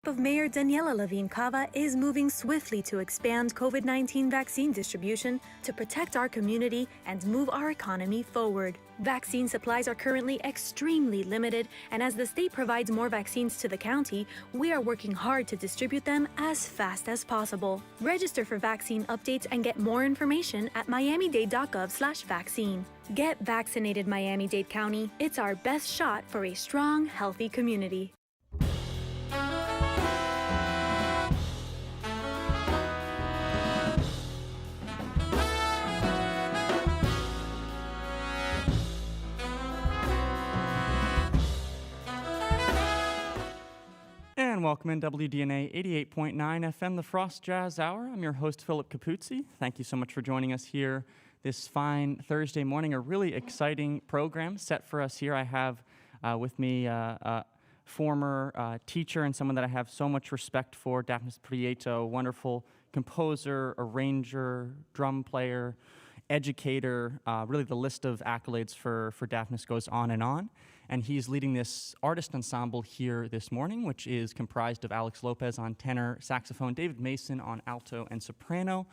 of Mayor Daniela Levine Cava is moving swiftly to expand COVID-19 vaccine distribution to protect our community and move our economy forward. Vaccine supplies are currently extremely limited, and as the state provides more vaccines to the county, we are working hard to distribute them as fast as possible. Register for vaccine updates and get more information at miamidade.gov/vaccine. Get vaccinated, Miami-Dade County. It's our best shot for a strong, healthy community. And welcome in WDNA 88.9 FM, the Frost Jazz Hour. I'm your host, Philip Capuzzi. Thank you so much for joining us here this fine Thursday morning. A really exciting program set for us here. I have with me a former teacher and someone that I have so much respect for, Dafnis Prieto, wonderful composer, arranger, drum player, educator. Really the list of accolades for Dafnis goes on. And he's leading this artist ensemble here this morning, which is comprised of Alex Lopez on tenor, saxophone, David Mason on alto and soprano,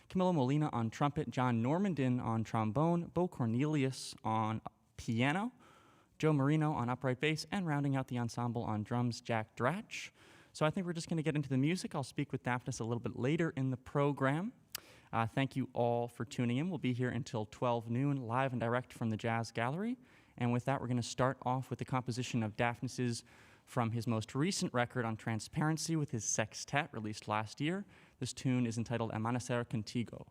Camilo Molina on trumpet, John Normandin on trombone, Bo Cornelius on piano, Joe Marino on upright bass, and rounding out the ensemble on drums, Jack Dratch. So I think we're just going to get into the music. I'll speak with Dafnis a little bit later in the program. Thank you all for tuning in. We'll be here until 12 noon, live and direct from the Jazz Gallery. And with that, we're going to start off with the composition of Dafnis's from his most recent record on Transparency with his sextet released last year. This tune is entitled Amanecer Contigo.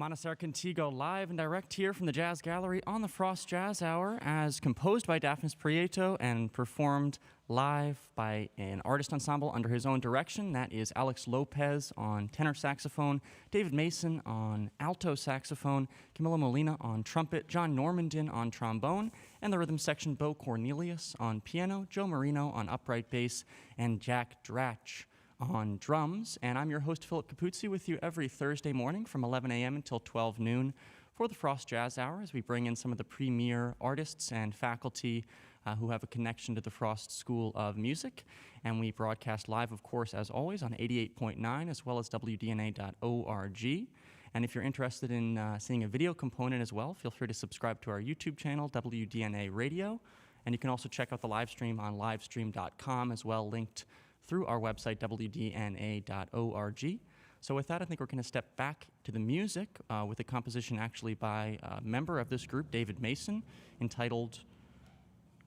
Amanecer Contigo live and direct here from the Jazz Gallery on the Frost Jazz Hour, as composed by Dafnis Prieto and performed live by an artist ensemble under his own direction. That is Alex Lopez on tenor saxophone, David Mason on alto saxophone, Camila Molina on trumpet, John Normandin on trombone, and the rhythm section Bo Cornelius on piano, Joe Marino on upright bass, and Jack Dratch on drums. And I'm your host, Philip Capuzzi, with you every Thursday morning from 11 a.m. until 12 noon for the Frost Jazz Hour, as we bring in some of the premier artists and faculty who have a connection to the Frost School of Music. And we broadcast live, of course, as always, on 88.9 as well as WDNA.org. And if you're interested in seeing a video component as well, feel free to subscribe to our YouTube channel, WDNA Radio. And you can also check out the live stream on livestream.com as well, linked through our website, WDNA.org. So with that, I think we're going to step back to the music with a composition actually by a member of this group, David Mason, entitled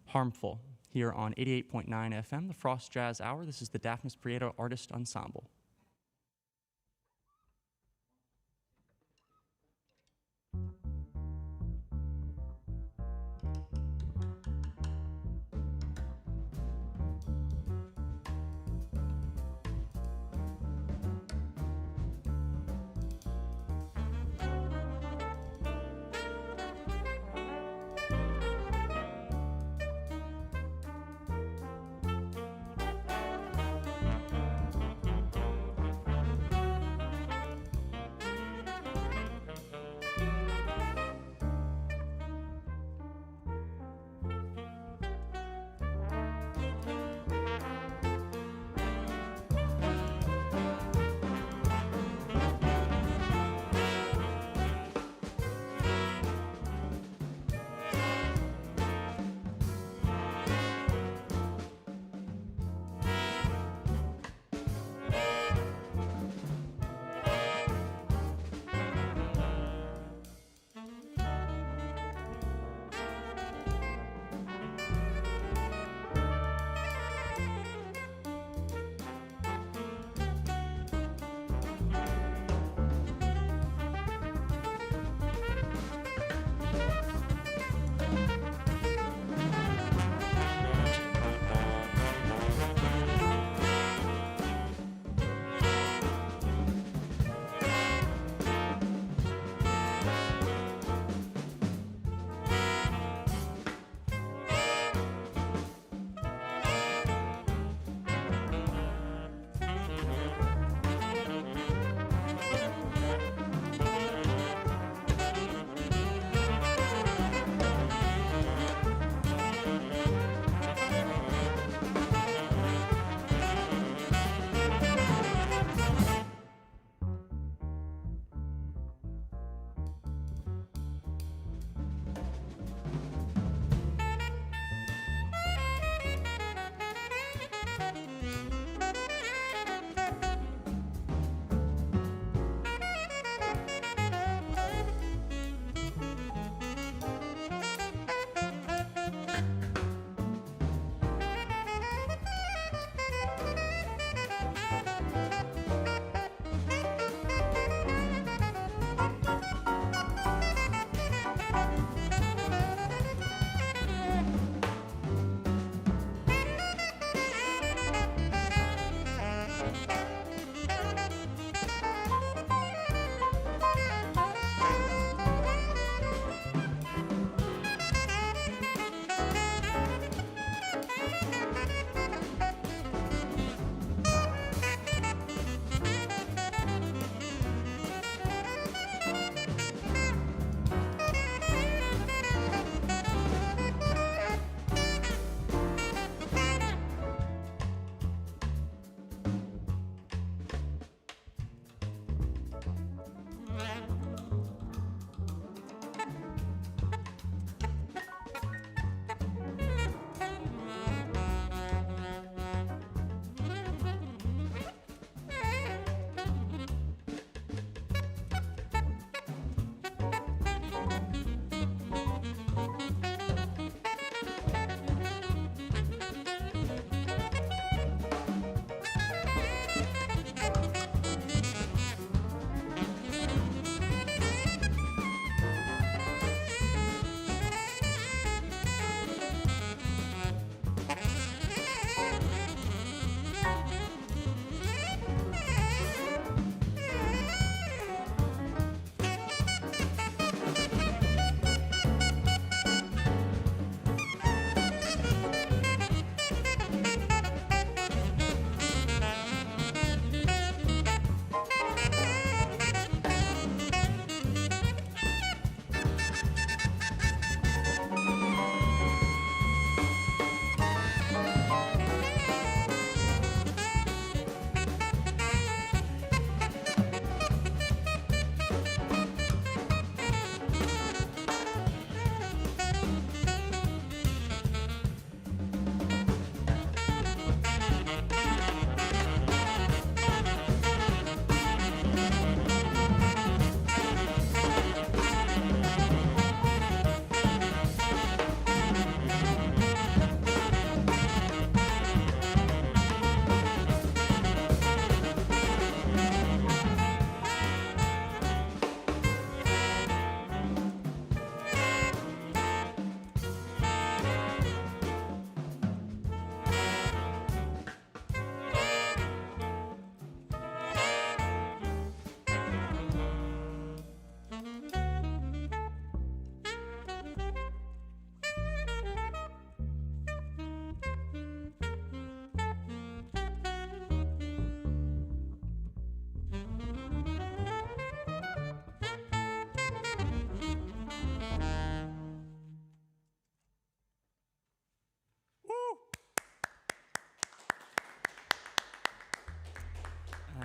Harmful, here on 88.9 FM, the Frost Jazz Hour. This is the Dafnis Prieto Artist Ensemble.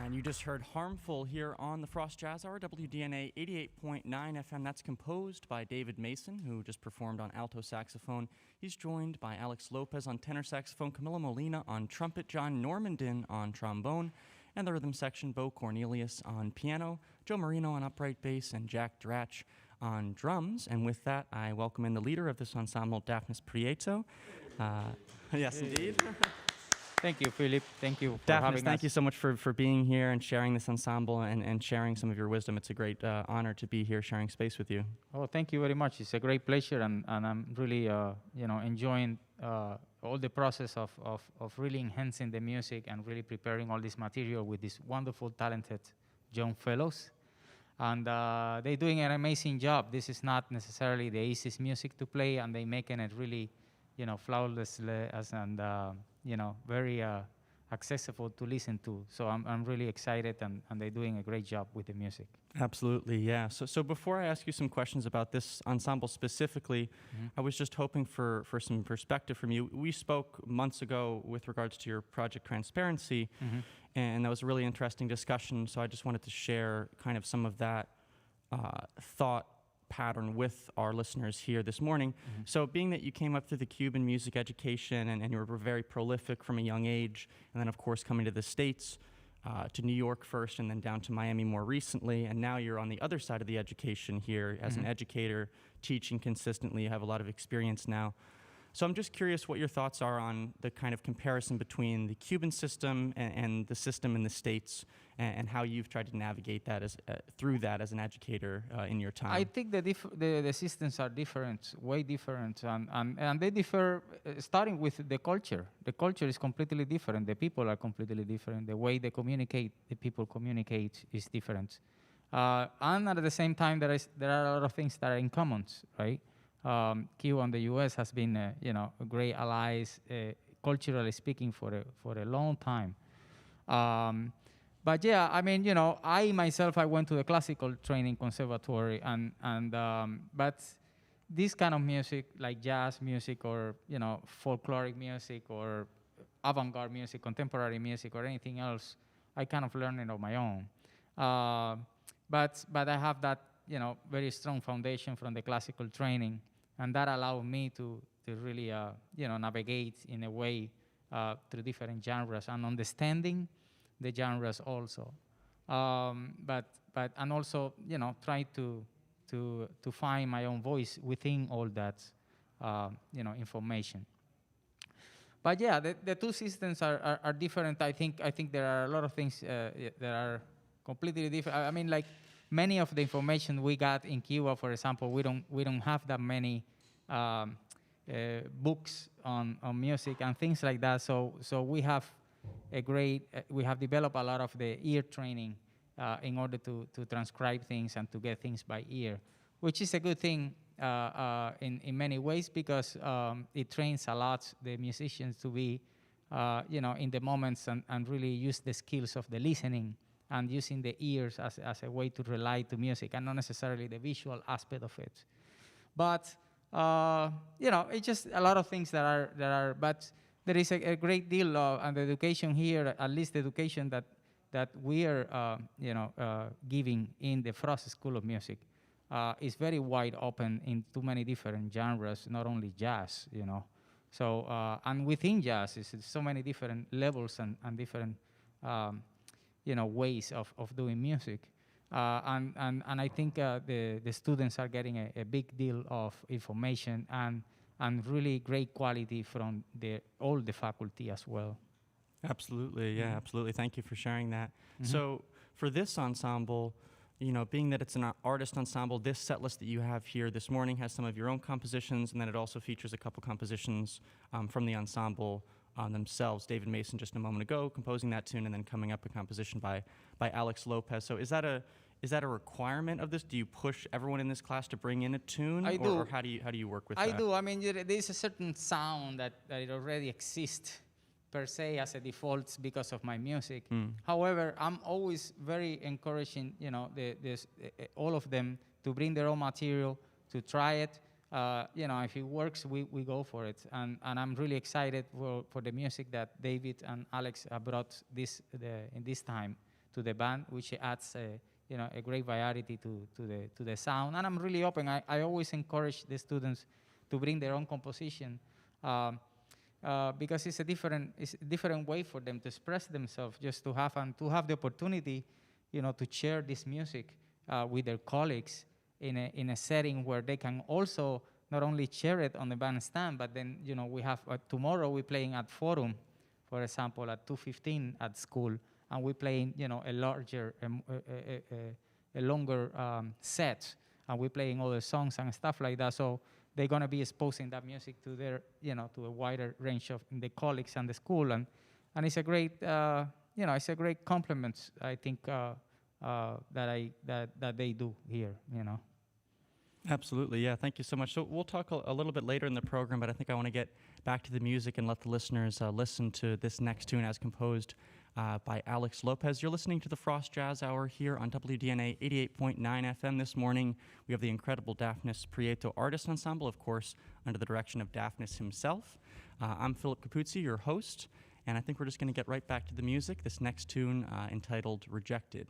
And you just heard Harmful here on the Frost Jazz Hour, WDNA 88.9 FM. That's composed by David Mason, who just performed on alto saxophone. He's joined by Alex Lopez on tenor saxophone, Camila Molina on trumpet, John Normandin on trombone, and the rhythm section, Bo Cornelius on piano, Joe Marino on upright bass, and Jack Dratch on drums. And with that, I welcome in the leader of this ensemble, Dafnis Prieto. Yes, indeed. Thank you, Philip. Thank you for Dafnis, having us. thank you so much for being here and sharing this ensemble and sharing some of your wisdom. It's a great honor to be here sharing space with you. Oh, thank you very much. It's a great pleasure, and I'm really enjoying all the process of really enhancing the music and really preparing all this material with this wonderful, talented young fellows. And they're doing an amazing job. This is not necessarily the easiest music to play, and they're making it really, flawlessly and very accessible to listen to. So I'm really excited, and they're doing a great job with the music. Absolutely, yeah. So before I ask you some questions about this ensemble specifically, I was just hoping for some perspective from you. We spoke months ago with regards to your project Transparency, and that was a really interesting discussion. So I just wanted to share kind of some of that thought pattern with our listeners here this morning. So being that you came up through the Cuban music education and you were very prolific from a young age, and then of course coming to the States, to New York first and then down to Miami more recently, and now you're on the other side of the education here as an educator, teaching consistently. You have a lot of experience now. So I'm just curious what your thoughts are on the kind of comparison between the Cuban system and the system in the States, and how you've tried to navigate that through that as an educator in your time. I think the systems are different, way different, and they differ starting with the culture. The culture is completely different. The people are completely different. The way they communicate, the people communicate is different. And at the same time, there are a lot of things that are in common, right? Cuba and the U.S. has been, great allies, culturally speaking, for a long time. But yeah, I mean, I myself, I went to the classical training conservatory, but this kind of music, like jazz music or folkloric music or avant-garde music, contemporary music, or anything else, I kind of learned it on my own. But I have that very strong foundation from the classical training, and that allowed me to really navigate in a way through different genres and understanding the genres also, but and also try to find my own voice within all that information. But yeah, the two systems are different. I think there are a lot of things that are completely different. I mean, like many of the information we got in Cuba, for example, we don't have that many books on music and things like that. So we have we have developed a lot of the ear training in order to transcribe things and to get things by ear, which is a good thing in many ways, because it trains a lot the musicians to be in the moments and really use the skills of the listening and using the ears as a way to relate to music, and not necessarily the visual aspect of it. But it's just a lot of things that are. But there is a great deal of the education here, at least the education that we are giving in the Frost School of Music is very wide open in too many different genres, not only jazz, So and within jazz, is so many different levels and different ways of doing music. And I think the students are getting a big deal of information and really great quality from all the faculty as well. Absolutely, yeah, absolutely. Thank you for sharing that. So for this ensemble, being that it's an artist ensemble, this set list that you have here this morning has some of your own compositions, and then it also features a couple compositions from the ensemble themselves. David Mason just a moment ago composing that tune, and then coming up a composition by Alex Lopez. So is that a requirement of this? Do you push everyone in this class to bring in a tune? I do. Or how do you work with that? I do. I mean, there's a certain sound that it already exists per se as a default because of my music. However, I'm always very encouraging, all of them to bring their own material, to try it. If it works, we go for it. And I'm really excited for the music that David and Alex brought in this time the band, which adds a great variety to the sound. And I'm really open. I always encourage the students to bring their own composition. Because it's a different way for them to express themselves, just to have the opportunity, to share this music with their colleagues in a setting where they can also not only share it on the bandstand, but then we have tomorrow we're playing at Forum, for example, at 2:15 at school, and we're playing a larger, a longer set, and we're playing other songs and stuff like that. So they're going to be exposing that music to their, to a wider range of the colleagues and the school, and it's a great, it's a great compliment, I think, that they do here, Absolutely, yeah. Thank you so much. So we'll talk a little bit later in the program, but I think I want to get back to the music and let the listeners listen to this next tune as composed by Alex Lopez. You're listening to the Frost Jazz Hour here on WDNA 88.9 FM. This morning, we have the incredible Dafnis Prieto Artist Ensemble, of course, under the direction of Dafnis himself. I'm Philip Capuzzi, your host, and I think we're just going to get right back to the music. This next tune entitled Rejected.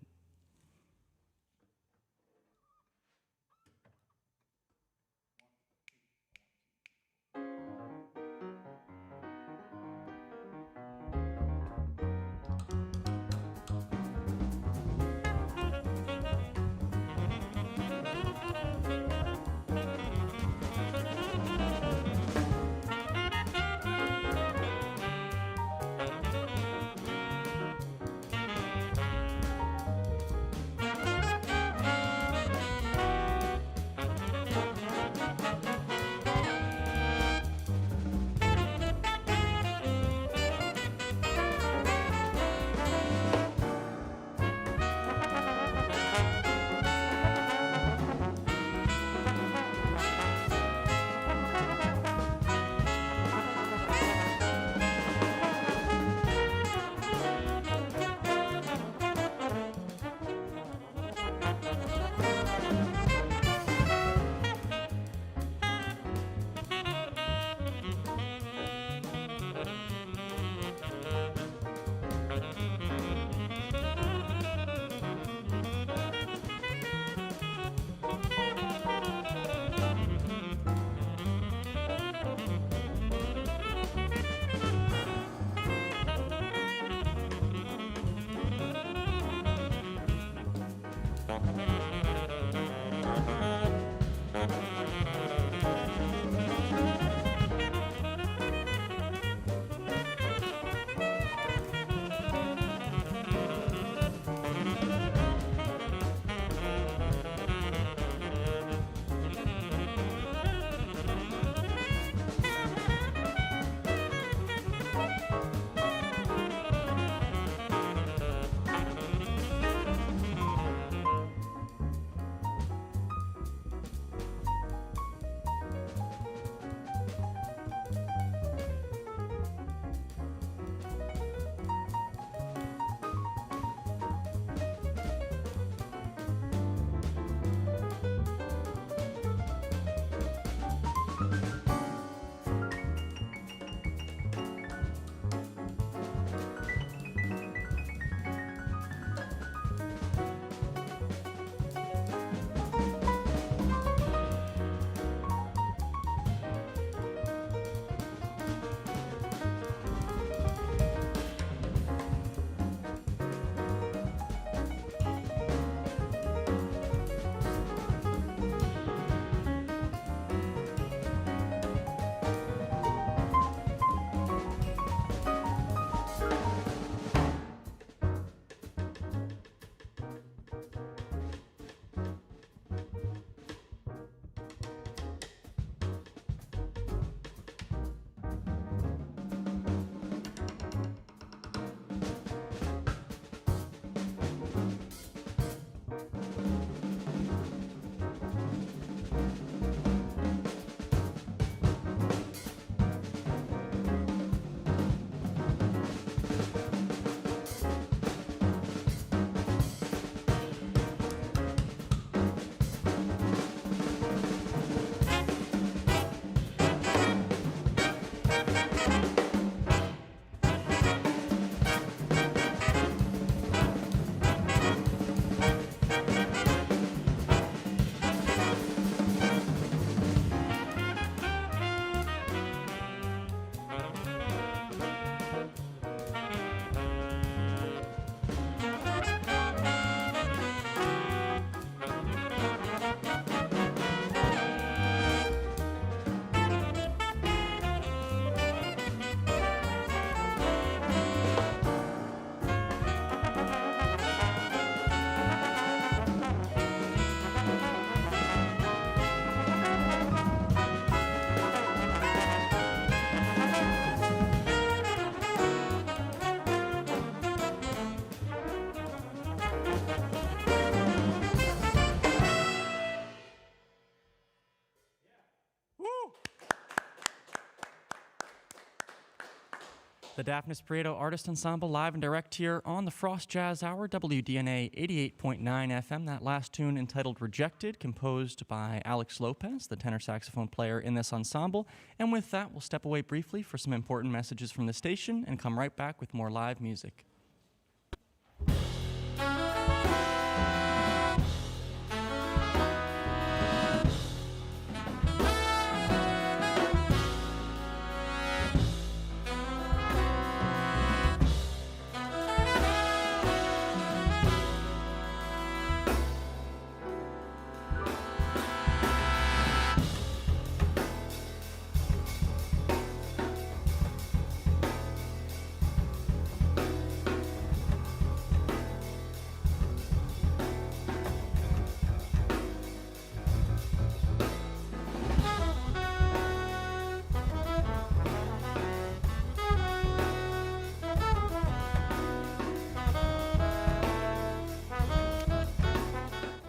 The Dafnis Prieto Artist Ensemble live and direct here on the Frost Jazz Hour, WDNA 88.9 FM. That last tune entitled Rejected, composed by Alex Lopez, the tenor saxophone player in this ensemble. And with that, we'll step away briefly for some important messages from the station and come right back with more live music.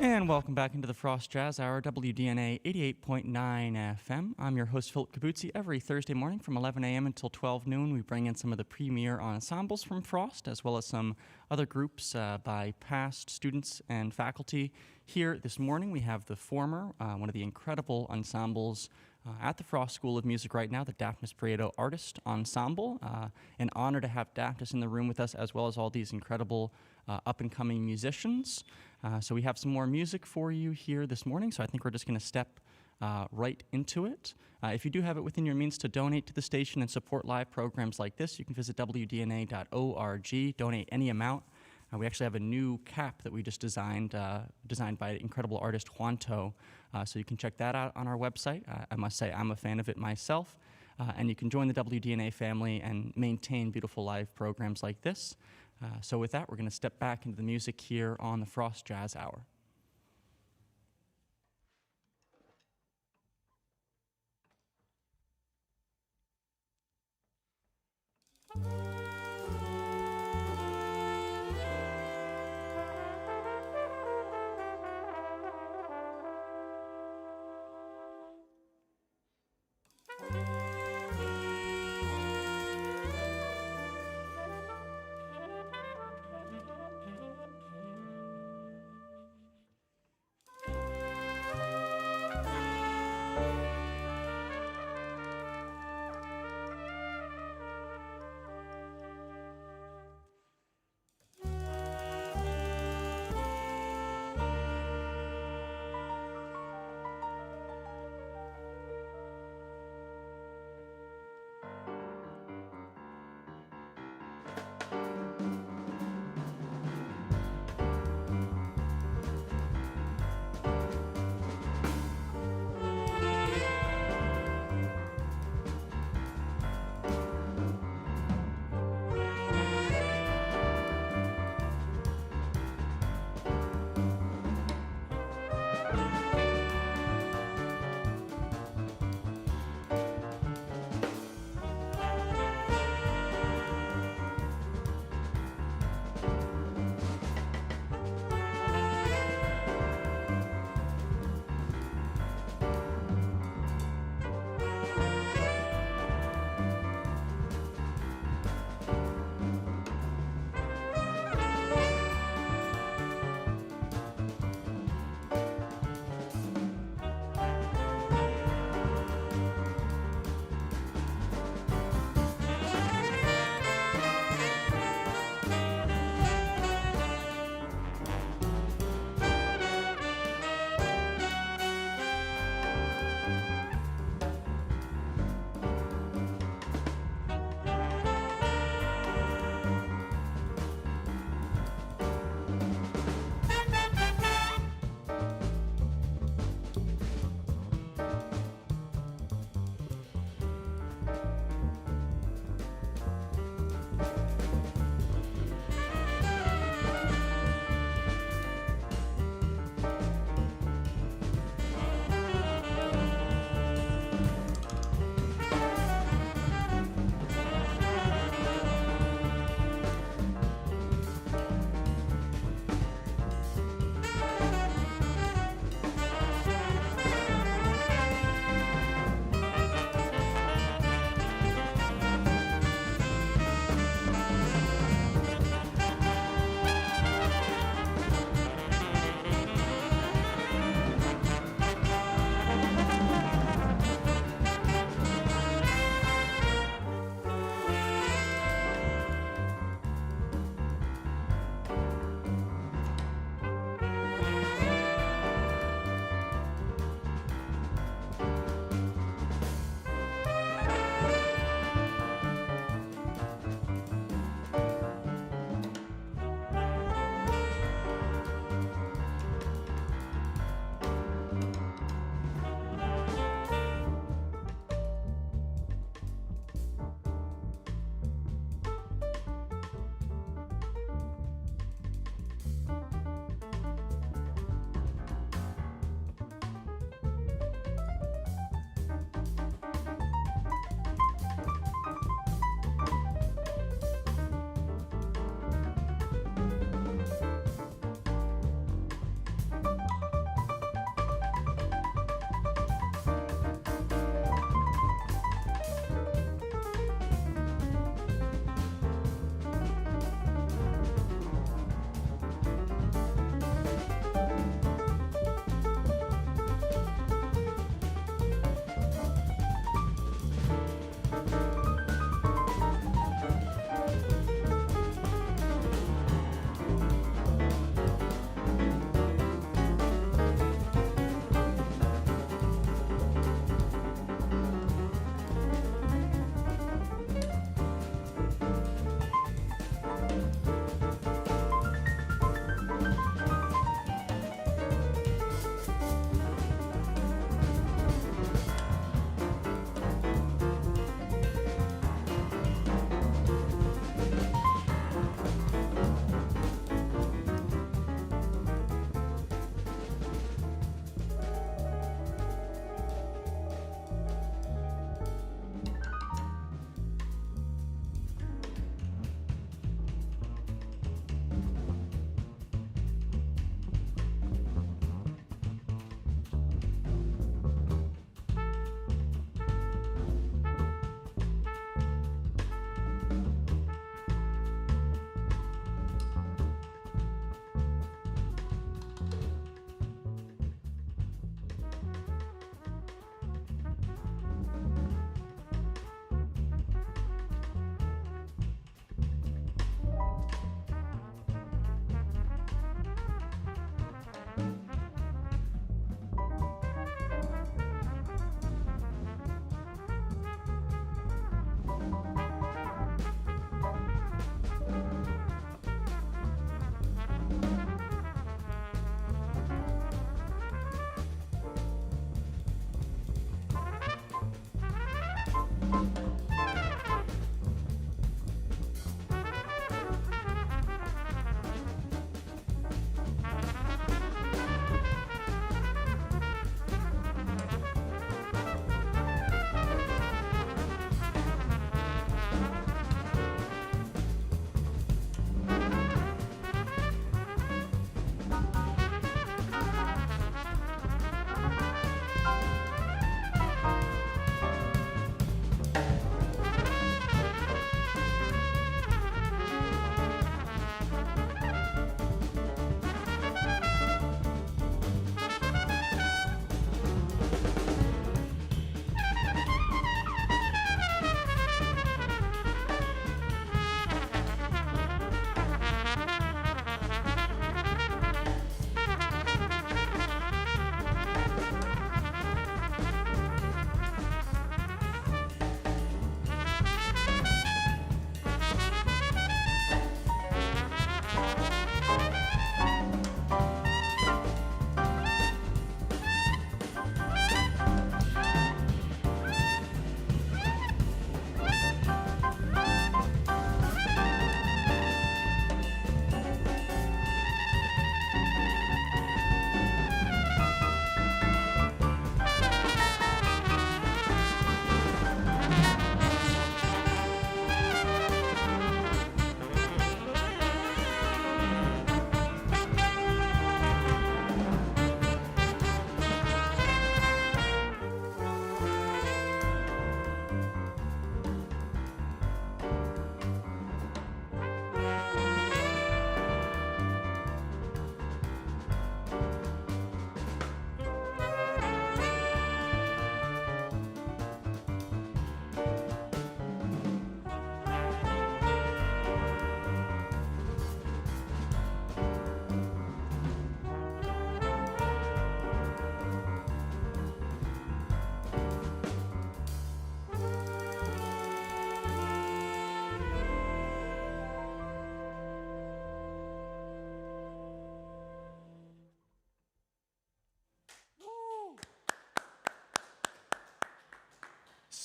And welcome back into the Frost Jazz Hour, WDNA 88.9 FM. I'm your host, Philip Capuzzi. Every Thursday morning from 11 a.m. until 12 noon, we bring in some of the premier ensembles from Frost, as well as some other groups by past students and faculty. Here this morning, we have the former, one of the incredible ensembles at the Frost School of Music right now, the Dafnis Prieto Artist Ensemble. An honor to have Dafnis in the room with us, as well as all these incredible up-and-coming musicians. So we have some more music for you here this morning, so I think we're just going to step right into it. If you do have it within your means to donate to the station and support live programs like this, you can visit wdna.org, donate any amount. We actually have a new cap that we just designed by incredible artist Juanto, so you can check that out on our website. I must say I'm a fan of it myself, and you can join the WDNA family and maintain beautiful live programs like this. So with that, we're going to step back into the music here on the Frost Jazz Hour.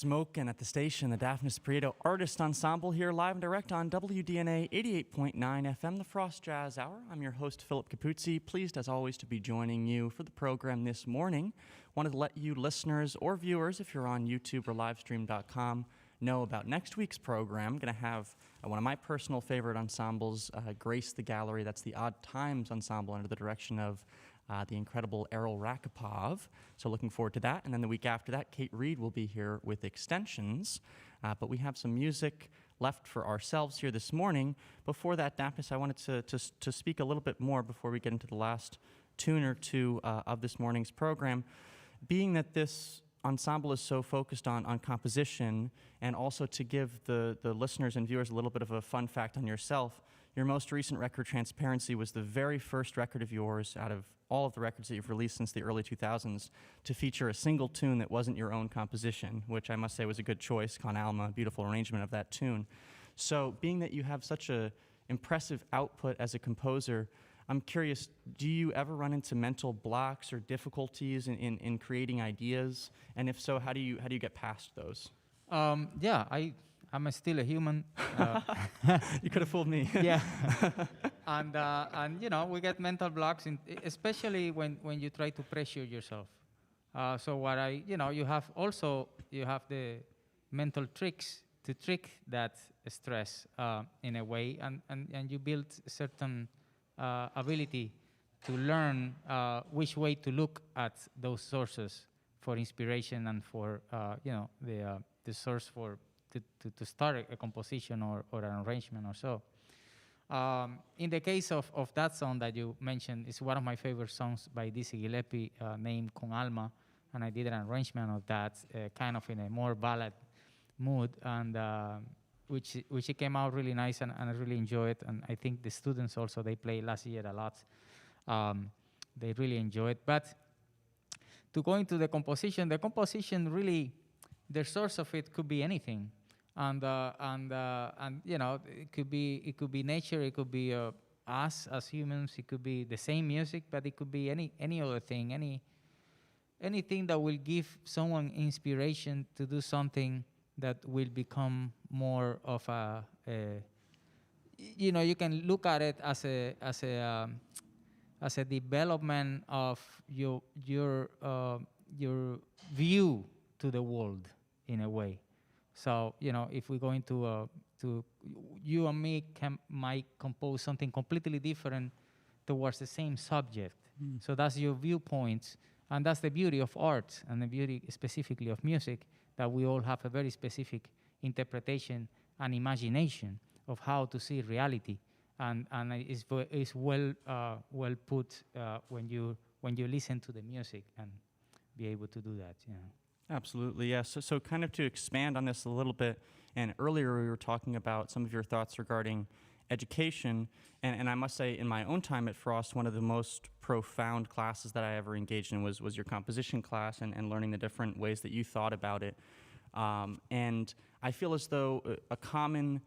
Smokin' at the station, the Dafnis Prieto Artist Ensemble here live and direct on WDNA 88.9 FM, the Frost Jazz Hour. I'm your host, Philip Capuzzi. Pleased, as always, to be joining you for the program this morning. Wanted to let you listeners or viewers, if you're on YouTube or livestream.com, know about next week's program. I'm going to have one of my personal favorite ensembles grace the gallery. That's the Odd Times Ensemble under the direction of the incredible Errol Rakipov. So looking forward to that. And then the week after that, Kate Reed will be here with Extensions. But we have some music left for ourselves here this morning. Before that, Dafnis, I wanted to speak a little bit more before we get into the last tune or two of this morning's program. Being that this ensemble is so focused on composition, and also to give the listeners and viewers a little bit of a fun fact on yourself, your most recent record, Transparency, was the very first record of yours out of all of the records that you've released since the early 2000s to feature a single tune that wasn't your own composition, which I must say was a good choice. Con Alma, beautiful arrangement of that tune. So being that you have such a impressive output as a composer, I'm curious, do you ever run into mental blocks or difficulties in creating ideas? And if so, how do you get past those? Yeah, I'm still a human. You could have fooled me. Yeah, and you know, we get mental blocks, especially when you try to pressure yourself. So what you have the mental tricks to trick that stress in a way, and you build a certain ability to learn which way to look at those sources for inspiration and for the source for to start a composition or an arrangement or so. In the case of that song that you mentioned, it's one of my favorite songs by Dizzy Gillespie named Con Alma, and I did an arrangement of that kind of in a more ballad mood, and which it came out really nice, and I really enjoy it. And I think the students also, they played last year a lot. They really enjoy it. But to go into the composition really, the source of it could be anything. And you know, it could be nature, it could be us as humans, it could be the same music, but it could be any other thing, anything that will give someone inspiration to do something that will become more of you know, you can look at it as a development of your view to the world in a way. So, you know, if we're going to you and me might compose something completely different towards the same subject. So that's your viewpoints, and that's the beauty of art and the beauty specifically of music, that we all have a very specific interpretation and imagination of how to see reality, and it's well put when you listen to the music and be able to do that. You know. Absolutely, yes. So kind of to expand on this a little bit, and earlier we were talking about some of your thoughts regarding education, and I must say in my own time at Frost, one of the most profound classes that I ever engaged in was your composition class, and learning the different ways that you thought about it. And I feel as though a common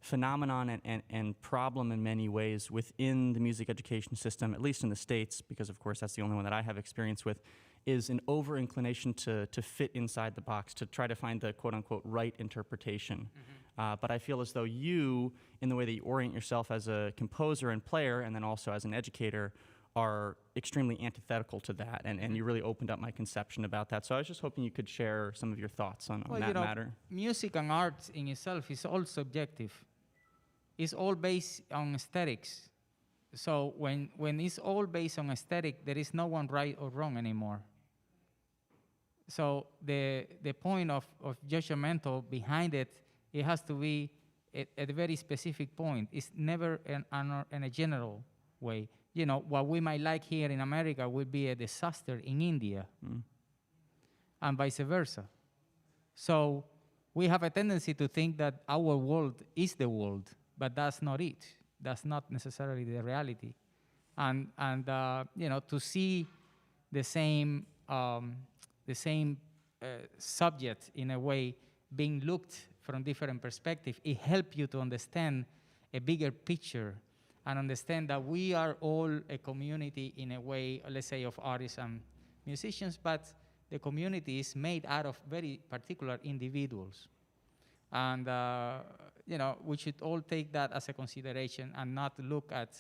phenomenon and problem in many ways within the music education system, at least in the States, because of course that's the only one that I have experience with, is an over-inclination to fit inside the box, to try to find the quote-unquote right interpretation. Mm-hmm. But I feel as though you, in the way that you orient yourself as a composer and player, and then also as an educator, are extremely antithetical to that, and you really opened up my conception about that. So I was just hoping you could share some of your thoughts on that matter. Music and art in itself is all subjective. It's all based on aesthetics. So when it's all based on aesthetic, there is no one right or wrong anymore. So the point of judgmental behind it, it has to be at a very specific point. It's never in a general way. You know, what we might like here in America will be a disaster in India, and vice versa. So we have a tendency to think that our world is the world, but that's not it. That's not necessarily the reality. And you know, to see the same subject in a way being looked from different perspectives, it helps you to understand a bigger picture and understand that we are all a community in a way, let's say, of artists and musicians, but the community is made out of very particular individuals. And we should all take that as a consideration and not look at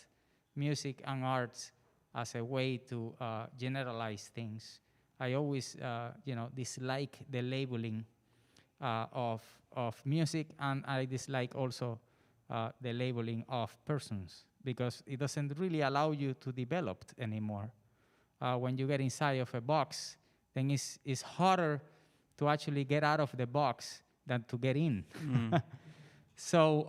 music and arts as a way to generalize things. I always dislike the labeling of music, and I dislike also the labeling of persons, because it doesn't really allow you to develop anymore. When you get inside of a box, then it's harder to actually get out of the box than to get in. So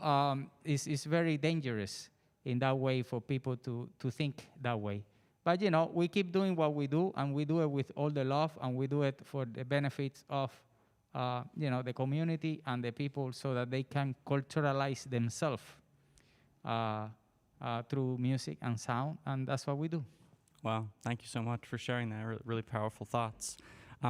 it's very dangerous in that way for people to think that way. But we keep doing what we do, and we do it with all the love, and we do it for the benefits of the community and the people, so that they can culturalize themselves through music and sound, and that's what we do. Wow, thank you so much for sharing that. Really powerful thoughts.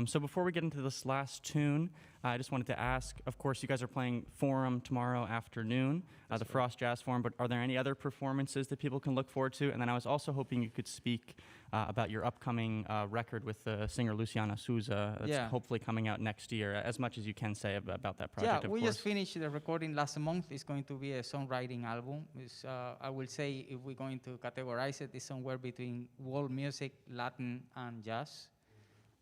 So before we get into this last tune, I just wanted to ask, of course, you guys are playing Forum tomorrow afternoon, the Frost Jazz Forum, but are there any other performances that people can look forward to? And then I was also hoping you could speak about your upcoming record with the singer Luciana Souza that's hopefully coming out next year, as much as you can say about that project, Yeah, we just finished the recording last month. It's going to be a songwriting album. It's, I will say, if we're going to categorize it, it's somewhere between world music, Latin, and jazz.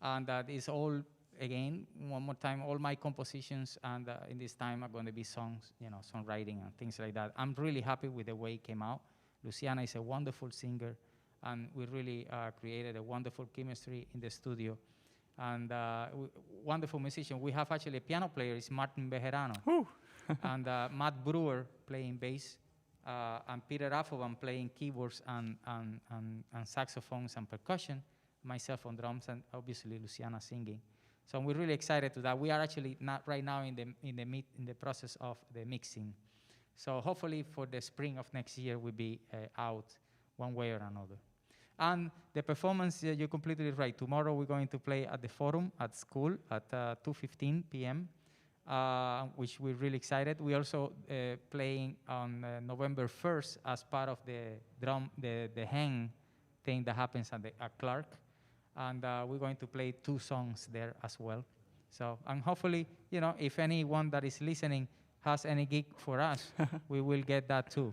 And that is all, again, one more time, all my compositions, and in this time are going to be songs, songwriting and things like that. I'm really happy with the way it came out. Luciana is a wonderful singer, and we really created a wonderful chemistry in the studio. And wonderful musician. We have actually a piano player, is Martin Bejerano. And Matt Brewer playing bass, and Peter Affoban playing keyboards and saxophones and percussion. Myself on drums, and obviously Luciana singing. So we're really excited to that. We are actually not right now in the process of the mixing. So hopefully for the spring of next year we'll be out one way or another. And the performance, you're completely right. Tomorrow we're going to play at the Forum at school at 2:15 p.m., which we're really excited. We're also playing on November 1st as part of the hang thing that happens at Clark. And we're going to play 2 songs there as well. So, and hopefully, if anyone that is listening has any gig for us, we will get that too.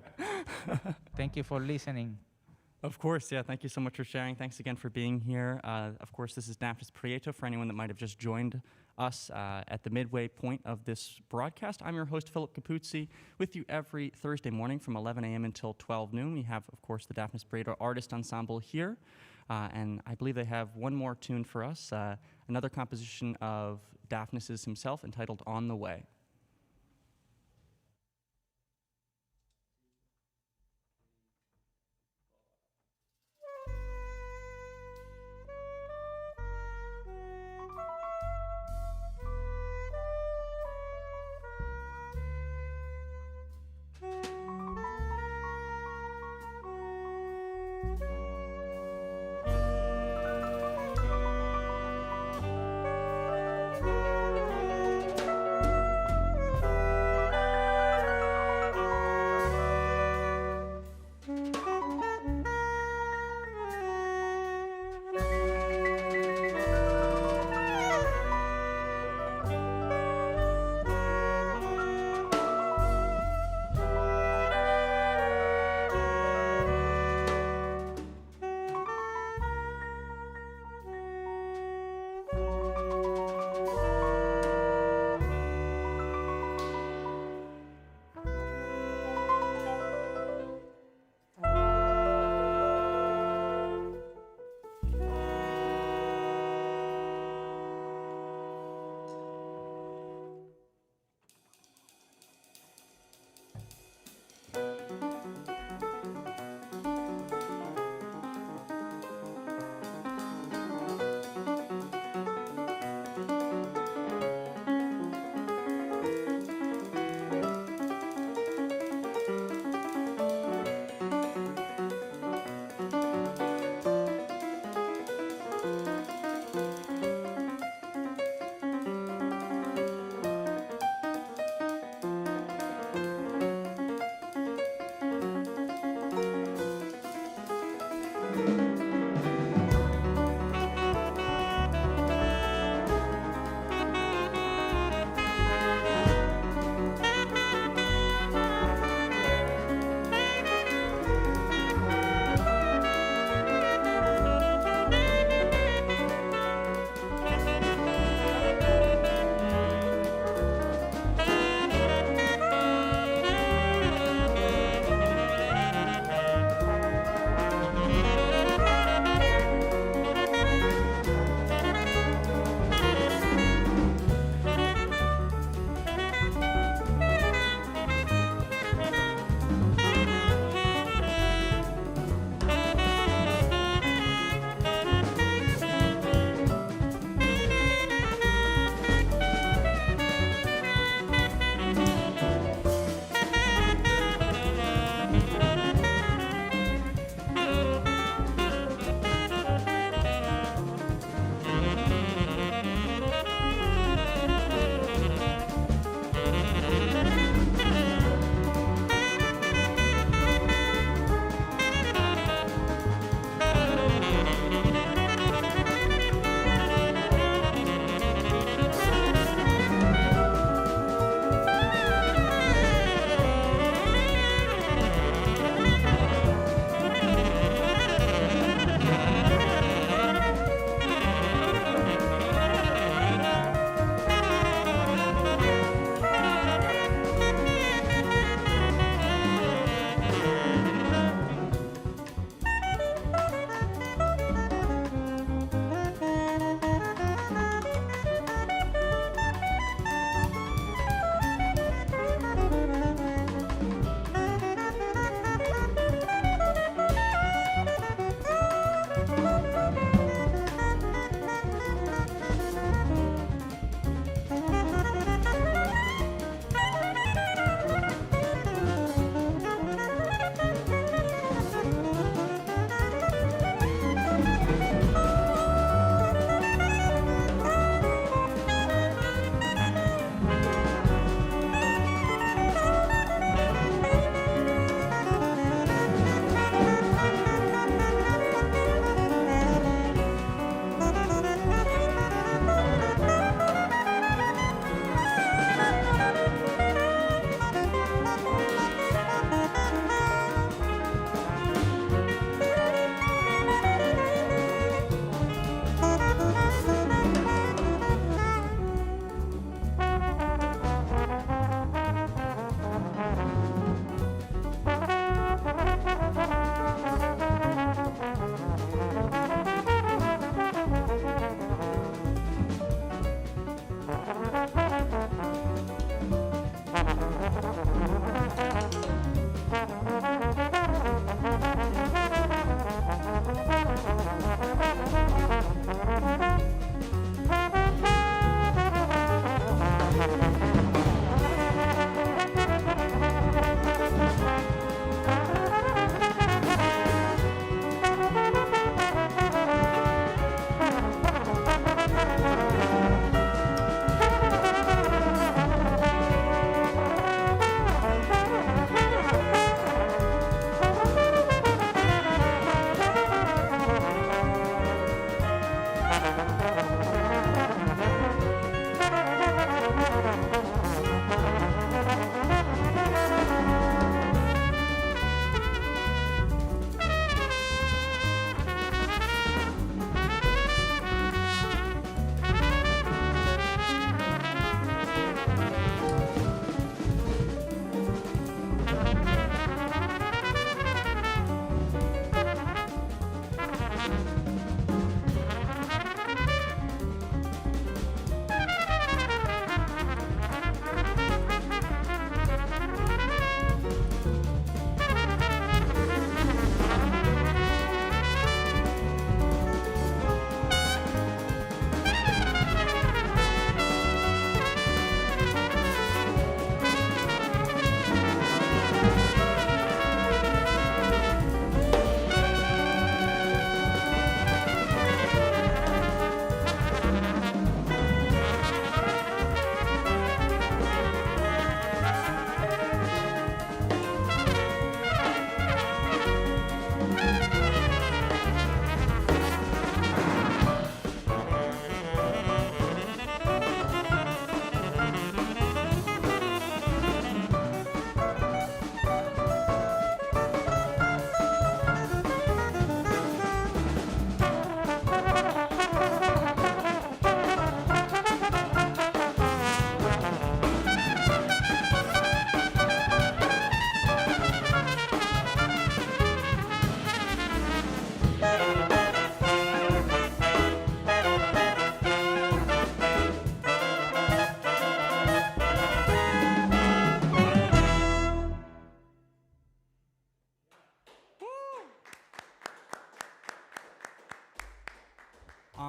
Thank you for listening. Of course, yeah. Thank you so much for sharing. Thanks again for being here. Of course, this is Dafnis Prieto for anyone that might have just joined us at the midway point of this broadcast. I'm your host, Philip Capuzzi, with you every Thursday morning from 11 a.m. until 12 noon. We have, of course, the Dafnis Prieto Artist Ensemble here. And I believe they have one more tune for us, another composition of Dafnis's himself entitled On the Way.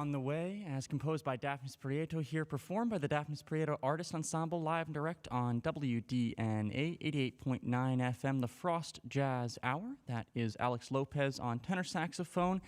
On the Way, as composed by Dafnis Prieto, here performed by the Dafnis Prieto Artist Ensemble, live and direct on WDNA 88.9 FM, the Frost Jazz Hour. That is Alex Lopez on tenor saxophone,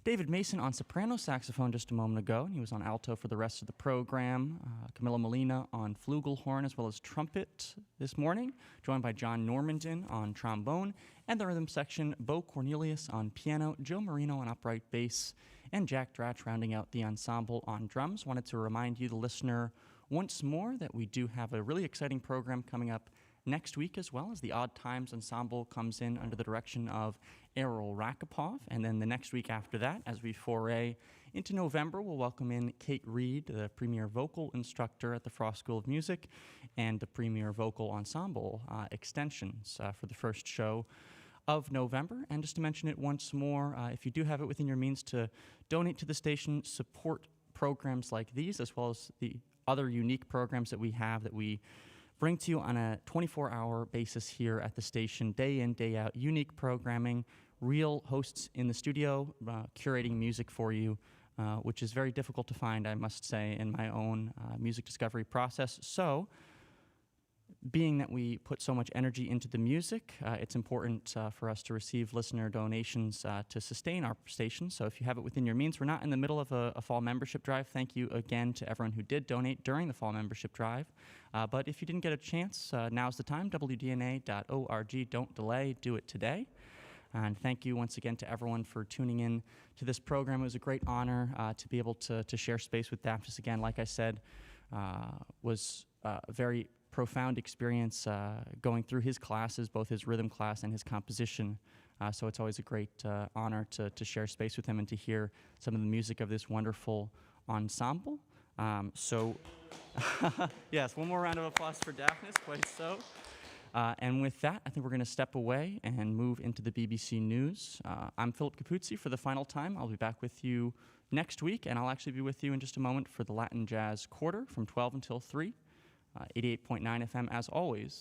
David Mason on soprano saxophone just a moment ago, and he was on alto for the rest of the program. Camilo Molina on flugelhorn as well as trumpet this morning, joined by John Normandin on trombone, and the rhythm section, Bo Cornelius on piano, Joe Marino on upright bass, and Jack Dratch rounding out the ensemble on drums. Wanted to remind you, the listener, once more that we do have a really exciting program coming up next week, as well as the Odd Times Ensemble comes in under the direction of Errol Rakipov. And then the next week after that, as we foray into November, we'll welcome in Kate Reed, the premier vocal instructor at the Frost School of Music, and the premier vocal ensemble extensions for the first show of November. And just to mention it once more, if you do have it within your means to donate to the station, support programs like these, as well as the other unique programs that we have that we bring to you on a 24-hour basis here at the station, day in, day out, unique programming, real hosts in the studio, curating music for you, which is very difficult to find, I must say, in my own music discovery process. So, being that we put so much energy into the music, it's important for us to receive listener donations to sustain our station. So if you have it within your means, we're not in the middle of a fall membership drive. Thank you again to everyone who did donate during the fall membership drive. But if you didn't get a chance, now's the time, wdna.org. Don't delay, do it today. And thank you once again to everyone for tuning in to this program. It was a great honor to be able to share space with Dafnis again. Like I said, was very profound experience going through his classes, both his rhythm class and his composition. So it's always a great honor to share space with him and to hear some of the music of this wonderful ensemble. Yes, one more round of applause for Dafnis, quite so. And with that, I think we're going to step away and move into the BBC News. I'm Philip Capuzzi for the final time. I'll be back with you next week, and I'll actually be with you in just a moment for the Latin Jazz Quarter from 12 until 3. 88.9 FM, as always,